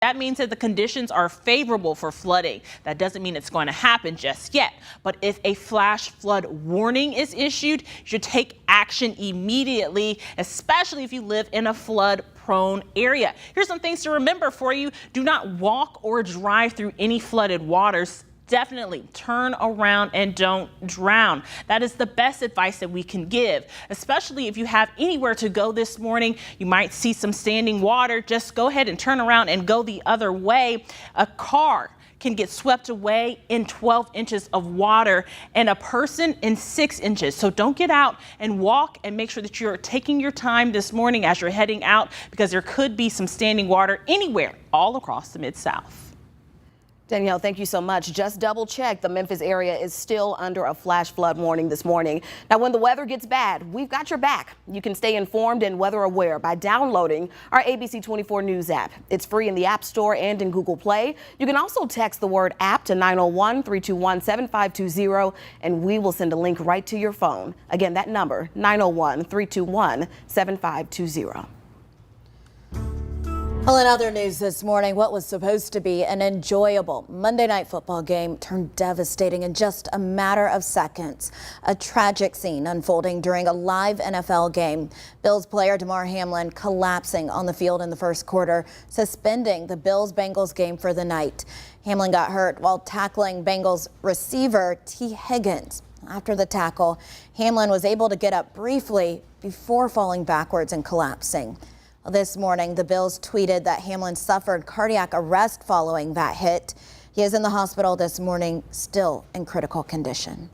That means that the conditions are favorable for flooding. That doesn't mean it's going to happen just yet. But if a flash flood warning is issued, you should take action immediately, especially if you live in a flood-prone area. Here's some things to remember for you. Do not walk or drive through any flooded waters. Definitely turn around and don't drown. That is the best advice that we can give, especially if you have anywhere to go this morning. You might see some standing water. Just go ahead and turn around and go the other way. A car can get swept away in 12 inches of water and a person in 6 inches. So don't get out and walk, and make sure that you're taking your time this morning as you're heading out, because there could be some standing water anywhere all across the Mid-South. Danielle, thank you so much. Just double check, the Memphis area is still under a flash flood warning this morning. Now, when the weather gets bad, we've got your back. You can stay informed and weather aware by downloading our ABC 24 News app. It's free in the App Store and in Google Play. You can also text the word app to 901-321-7520, and we will send a link right to your phone. Again, that number, 901-321-7520. Well, in other news this morning, what was supposed to be an enjoyable Monday night football game turned devastating in just a matter of seconds. A tragic scene unfolding during a live NFL game. Bills player Damar Hamlin collapsing on the field in the first quarter, suspending the Bills-Bengals game for the night. Hamlin got hurt while tackling Bengals receiver T. Higgins. After the tackle, Hamlin was able to get up briefly before falling backwards and collapsing. This morning, the Bills tweeted that Hamlin suffered cardiac arrest following that hit. He is in the hospital this morning, still in critical condition.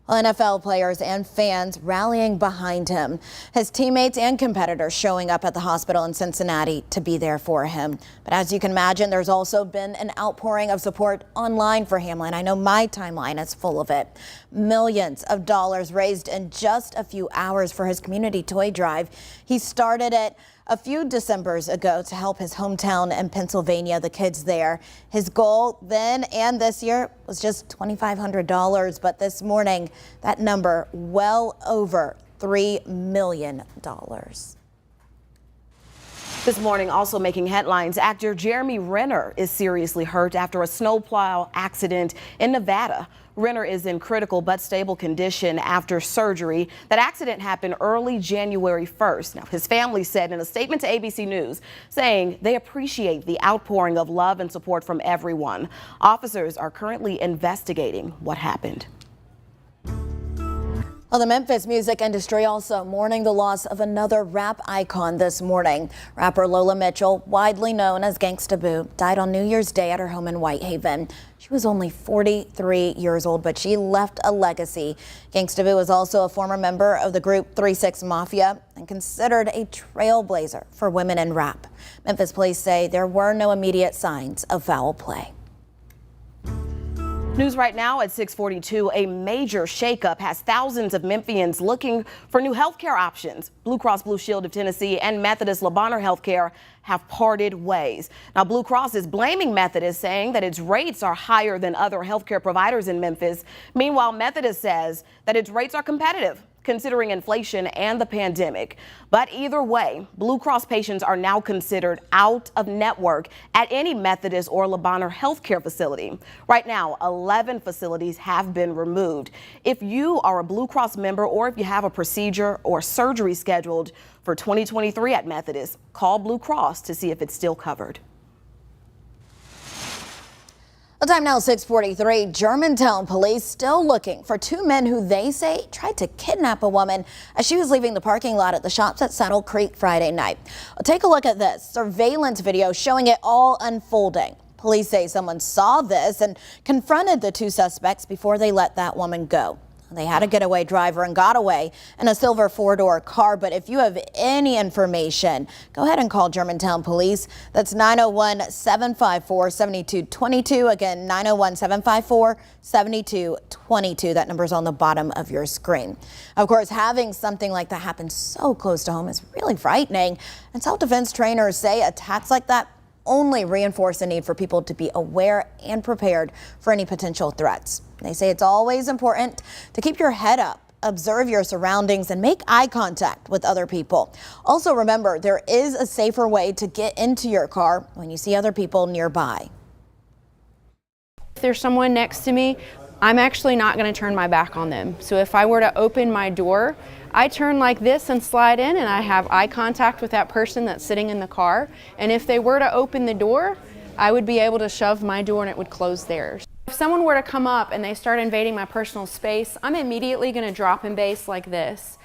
Well, NFL players and fans rallying behind him. His teammates and competitors showing up at the hospital in Cincinnati to be there for him. But as you can imagine, there's also been an outpouring of support online for Hamlin. I know my timeline is full of it. Millions of dollars raised in just a few hours for his community toy drive. He started it a few Decembers ago to help his hometown in Pennsylvania, the kids there. His goal then and this year was just $2,500, but this morning that number well over $3 million. This morning, also making headlines, actor Jeremy Renner is seriously hurt after a snowplow accident in Nevada. Renner is in critical but stable condition after surgery. That accident happened early January 1st. Now, his family said in a statement to ABC News, saying they appreciate the outpouring of love and support from everyone. Officers are currently investigating what happened. Well, the Memphis music industry also mourning the loss of another rap icon this morning. Rapper Lola Mitchell, widely known as Gangsta Boo, died on New Year's Day at her home in Whitehaven. She was only 43 years old, but she left a legacy. Gangsta Boo was also a former member of the group 3-6 Mafia and considered a trailblazer for women in rap. Memphis police say there were no immediate signs of foul play. News right now at 6:42, a major shakeup has thousands of Memphians looking for new health care options. Blue Cross Blue Shield of Tennessee and Methodist Le Bonheur Healthcare have parted ways. Now, Blue Cross is blaming Methodist, saying that its rates are higher than other healthcare providers in Memphis. Meanwhile, Methodist says that its rates are competitive, considering inflation and the pandemic. But either way, Blue Cross patients are now considered out of network at any Methodist or Le Bonheur healthcare facility. Right now, 11 facilities have been removed. If you are a Blue Cross member or if you have a procedure or surgery scheduled for 2023 at Methodist, call Blue Cross to see if it's still covered. The time now 6:43. Germantown police still looking for two men who they say tried to kidnap a woman as she was leaving the parking lot at the shops at Saddle Creek Friday night. Well, take a look at this surveillance video showing it all unfolding. Police say someone saw this and confronted the two suspects before they let that woman go. They had a getaway driver and got away in a silver four-door car. But if you have any information, go ahead and call Germantown Police. That's 901-754-7222. Again, 901-754-7222. That number's on the bottom of your screen. Of course, having something like that happen so close to home is really frightening. And self-defense trainers say attacks like that only reinforce the need for people to be aware and prepared for any potential threats. They say it's always important to keep your head up Observe your surroundings and make eye contact with other people. Also remember, there is a safer way to get into your car when you see other people nearby. If there's someone next to me, I'm actually not going to turn my back on them. So if I were to open my door, I turn like this and slide in, and I have eye contact with that person that's sitting in the car. And if they were to open the door, I would be able to shove my door and it would close theirs. If someone were to come up and they start invading my personal space, I'm immediately going to drop and base like this.